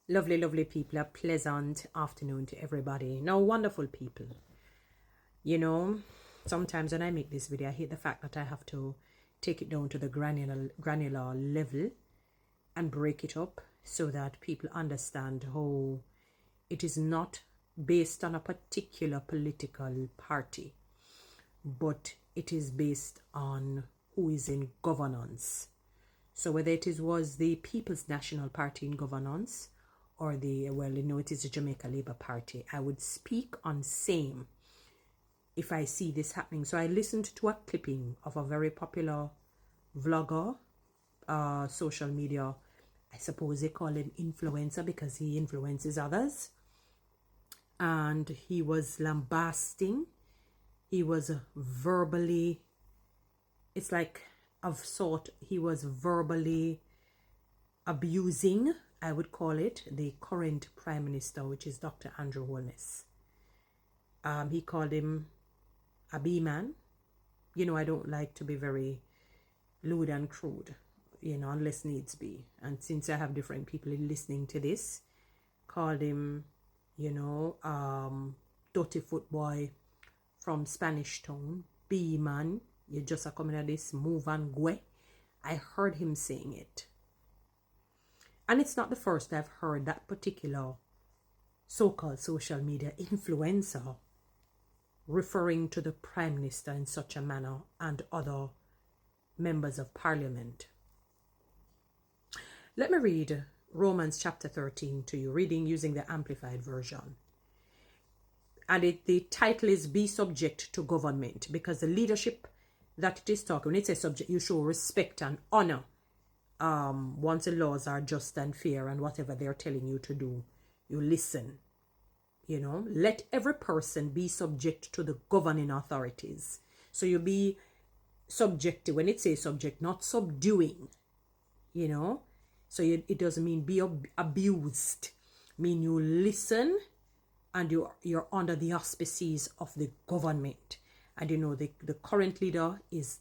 Lovely, lovely people. A pleasant afternoon to everybody. Now, wonderful people. You know, sometimes when I make this video, I hate the fact that I have to take it down to the granular level and break it up so that people understand how it is not based on a particular political party, but it is based on who is in governance. So whether was the People's National Party in governance or it is the Jamaica Labour Party, I would speak on same if I see this happening. So I listened to a clipping of a very popular vlogger, social media, I suppose they call him influencer because he influences others. And he was lambasting. He was verbally, it's like of sort, he was verbally abusing, I would call it, the current Prime Minister, which is Dr. Andrew Holness. He called him a B-man. You know, I don't like to be very lewd and crude, you know, unless needs be. And since I have different people listening to this, called him, you know, dutty footboy from Spanish Town, B-man, you just are coming at this, move and go. I heard him saying it. And it's not the first I've heard that particular so-called social media influencer referring to the Prime Minister in such a manner and other members of Parliament. Let me read Romans chapter 13 to you, reading using the Amplified Version. And the title is Be Subject to Government, because the leadership that it is talking, when it says subject, you show respect and honor once the laws are just and fair and whatever they're telling you to do, you listen. You know, let every person be subject to the governing authorities. So you be subject to, when it says subject, not subduing, you know. So it doesn't mean be abused. Mean you listen and you're under the auspices of the government. And you know, the current leader is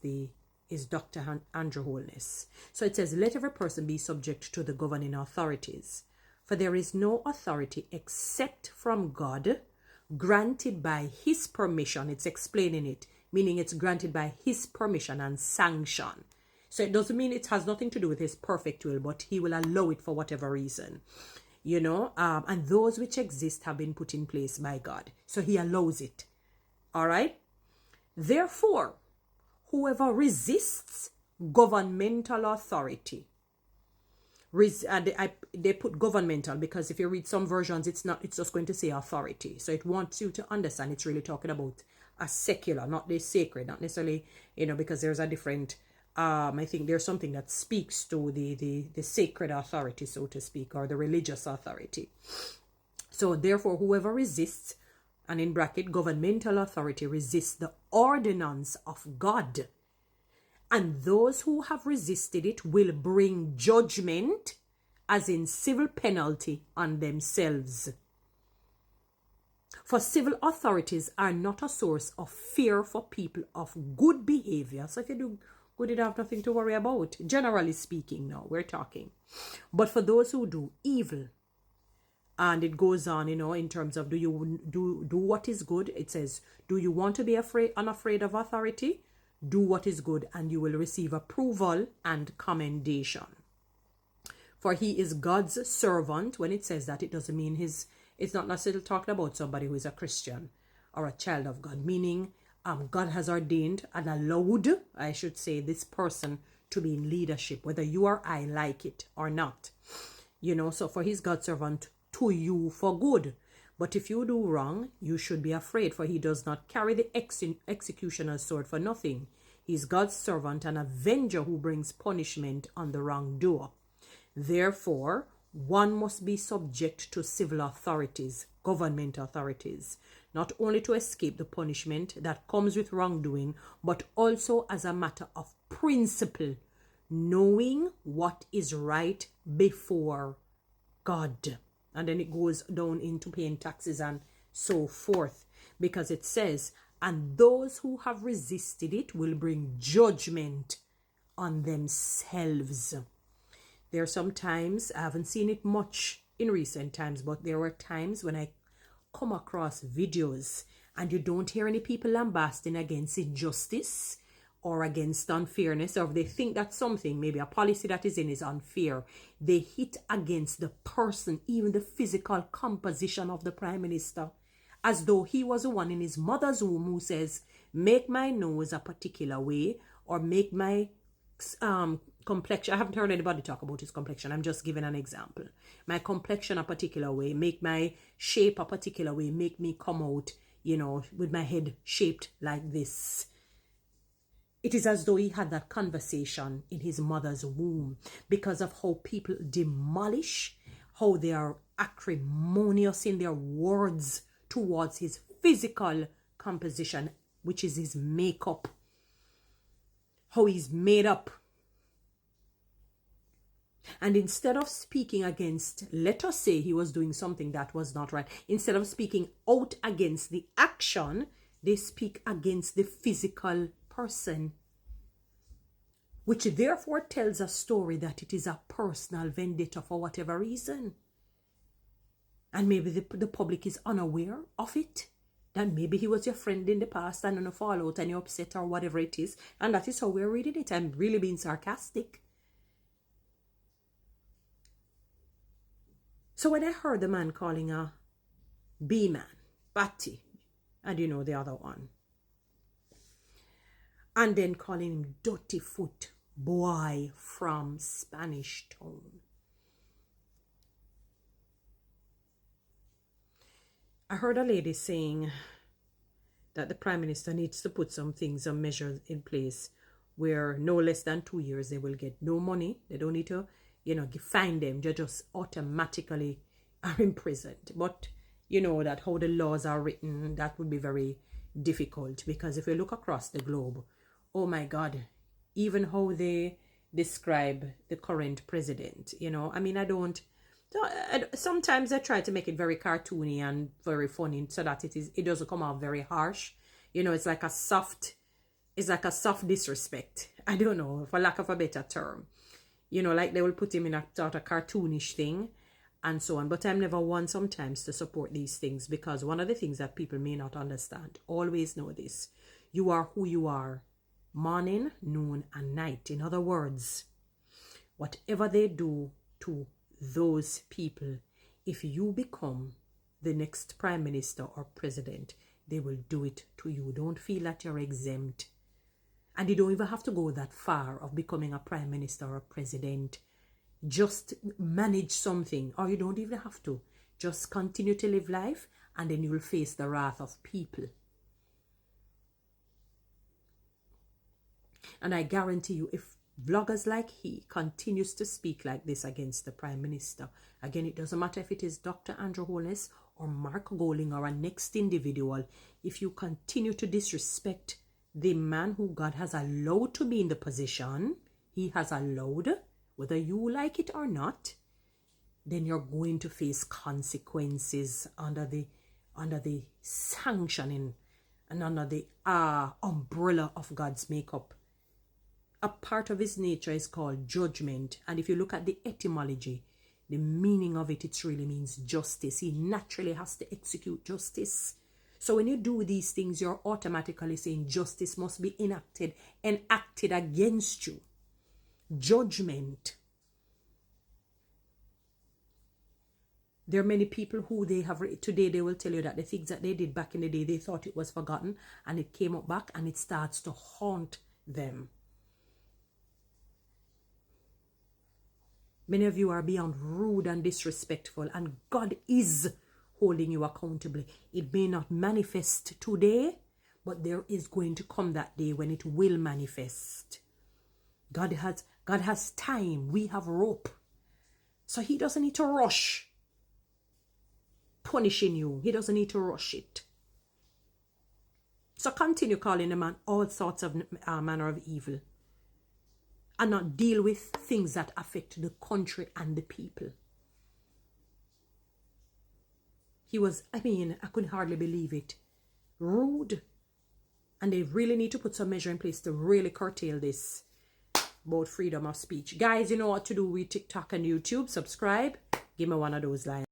Dr. Andrew Holness. So it says, let every person be subject to the governing authorities. For there is no authority except from God, granted by his permission. It's explaining it, meaning it's granted by his permission and sanction. So it doesn't mean it has nothing to do with his perfect will, but he will allow it for whatever reason. You know, and those which exist have been put in place by God. So he allows it. All right? Therefore, whoever resists governmental authority, they put governmental because if you read some versions, it's just going to say authority. So it wants you to understand it's really talking about a secular, not the sacred, not necessarily, you know, because there's a different, I think there's something that speaks to the sacred authority, so to speak, or the religious authority. So therefore, whoever resists, and in bracket, governmental authority resists the ordinance of God. And those who have resisted it will bring judgment, as in civil penalty, on themselves. For civil authorities are not a source of fear for people of good behavior. So if you do good, you don't have nothing to worry about. Generally speaking, now we're talking. But for those who do evil, and it goes on, you know, in terms of do you do what is good? It says, do you want to be unafraid of authority? Do what is good, and you will receive approval and commendation. For he is God's servant. When it says that, it doesn't mean it's not necessarily talking about somebody who is a Christian or a child of God, meaning God has ordained and allowed, I should say, this person to be in leadership, whether you or I like it or not. You know, so for he's God's servant to you for good. But if you do wrong, you should be afraid, for he does not carry the executioner's sword for nothing. He is God's servant, an avenger who brings punishment on the wrongdoer. Therefore, one must be subject to civil authorities, government authorities, not only to escape the punishment that comes with wrongdoing, but also as a matter of principle, knowing what is right before God. And then it goes down into paying taxes and so forth. Because it says, and those who have resisted it will bring judgment on themselves. There are sometimes, I haven't seen it much in recent times, but there were times when I come across videos and you don't hear any people lambasting against injustice or against unfairness, or if they think that something, maybe a policy that is in, is unfair, they hit against the person, even the physical composition of the Prime Minister, as though he was the one in his mother's womb who says, make my nose a particular way, or make my complexion. I haven't heard anybody talk about his complexion. I'm just giving an example. My complexion a particular way, make my shape a particular way, make me come out, you know, with my head shaped like this. It is as though he had that conversation in his mother's womb, because of how people demolish, how they are acrimonious in their words towards his physical composition, which is his makeup, how he's made up. And instead of speaking against, let us say he was doing something that was not right, instead of speaking out against the action, they speak against the physical person, which therefore tells a story that it is a personal vendetta for whatever reason. And maybe the public is unaware of it. That maybe he was your friend in the past and on a fallout and you're upset or whatever it is. And that is how we're reading it. I'm really being sarcastic. So when I heard the man calling a B-man, Batty, and you know the other one, and then calling him dirty foot boy from Spanish Town, I heard a lady saying that the Prime Minister needs to put some measures in place where no less than 2 years they will get no money. They don't need to, you know, fine them. They just automatically are imprisoned. But you know that how the laws are written, that would be very difficult, because if you look across the globe, oh my God, even how they describe the current president, you know, I mean, sometimes I try to make it very cartoony and very funny so that it doesn't come out very harsh. You know, it's like a soft disrespect. I don't know, for lack of a better term. You know, like they will put him in a sort of cartoonish thing and so on. But I'm never one sometimes to support these things, because one of the things that people may not understand, always know this: you are who you are, morning, noon, and night. In other words, whatever they do to those people, if you become the next Prime Minister or President, they will do it to you. Don't feel that you're exempt. And you don't even have to go that far of becoming a Prime Minister or a President. Just manage something, or you don't even have to. Just continue to live life, and then you will face the wrath of people. And I guarantee you, if vloggers like he continues to speak like this against the Prime Minister, again, it doesn't matter if it is Dr. Andrew Holness or Mark Golding or a next individual, if you continue to disrespect the man who God has allowed to be in the position, he has allowed, whether you like it or not, then you're going to face consequences under the sanctioning and under the umbrella of God's makeup. A part of his nature is called judgment. And if you look at the etymology, the meaning of it, it really means justice. He naturally has to execute justice. So when you do these things, you're automatically saying justice must be enacted and acted against you. Judgment. There are many people who today they will tell you that the things that they did back in the day, they thought it was forgotten, and it came up back and it starts to haunt them. Many of you are beyond rude and disrespectful, and God is holding you accountable. It may not manifest today, but there is going to come that day when it will manifest. God has time. We have rope. So he doesn't need to rush punishing you. He doesn't need to rush it. So continue calling the man all sorts of manner of evil, and not deal with things that affect the country and the people. He was, I could hardly believe it. Rude. And they really need to put some measure in place to really curtail this about freedom of speech. Guys, you know what to do with TikTok and YouTube. Subscribe, Give me one of those lines.